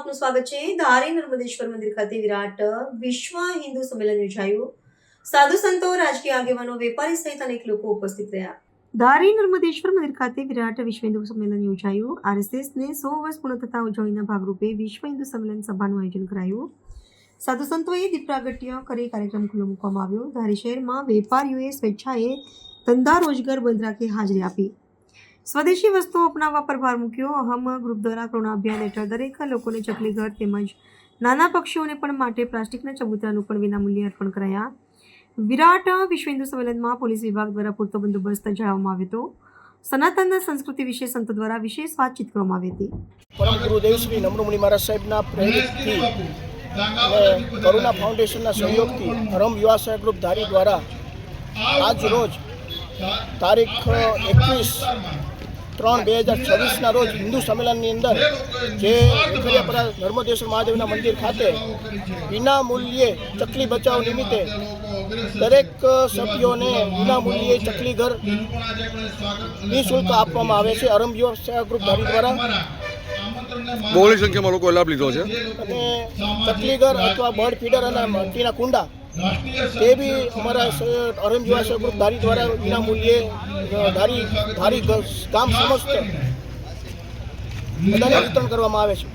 આપનું સ્વાગત છે। ધારી નર્મદેશ્વર મંદિર ખાતે વિરાટ વિશ્વ હિન્દુ સંમેલન યોજાયું। સાધુ સંતો, રાજકીય આગેવાનો, વેપારી સહિત અનેક લોકો ઉપસ્થિત રહ્યા। ધારી નર્મદેશ્વર મંદિર ખાતે વિરાટ વિશ્વ હિન્દુ સંમેલન યોજાયું। આરએસએસને 100 વર્ષ પૂર્ણ થતા ઉજવણીના ભાગરૂપે વિશ્વ હિન્દુ સંમેલન સભાનું આયોજન કરાયું। સાધુ સંતોએ દીપ પ્રાગટ્ય કરી કાર્યક્રમ ખુલ્લો મૂકવામાં આવ્યો। ધારી શહેરમાં વેપારીઓએ સ્વેચ્છાએ ધંધા રોજગાર બંધ રાખી હાજરી આપી। સ્વદેશી વસ્તુઓ અપનાવવા પર ભાર મૂક્યો। અહમ ગ્રુપ દ્વારા કોરોના અભિયાન હેઠળ દરેક લોકોને ચકલી ઘર તેમજ નાના પક્ષીઓને પણ માટે પ્લાસ્ટિકના ચબૂતરાનું પણ વિનામૂલ્યે અર્પણ કરાયા। વિરાટ વિશ્વ હિન્દુ સંમેલનમાં પોલીસ વિભાગ દ્વારા પૂરતો બંદોબસ્ત જાળવવામાં આવ્યો હતો। સનાતન સંસ્કૃતિ વિશે સંતો દ્વારા વિશેષ વાતચીત કરવામાં આવી હતી। પરમ ગુરુદેવ શ્રી નમૃમુનિ महाराज साहेबना प्रेरितथी करुणा फाउंडेशनना सहयोगथी धर्म युवा सहयोग ग्रुप धारी द्वारा आज रोज तारीख 21/3/2026 रोज हिंदू सम्मेलन अंदर जे वेखरियापरा नर्मदेश्वर महादेवना मंदिर खाते विना मूल्ये चकली बचाव निमित्ते दरेक सभ्योने विना मूल्ये चकली घर निःशुल्क आपवामां आवे छे। धर्म युवा सहयोग ग्रुप धारी द्वारा બહોળી સંખ્યામાં લોકોએ લાભ લીધો છે અને ચકલી ઘર અથવા બર્ડ ફીડર અને મટકીના કુંડા તે બી અમારા અરમ યુવા સહયોગ ગ્રુપ ધારી દ્વારા વિના મૂલ્યે ધારી ગામ સમસ્ત બધાને વિતરણ કરવામાં આવે છે।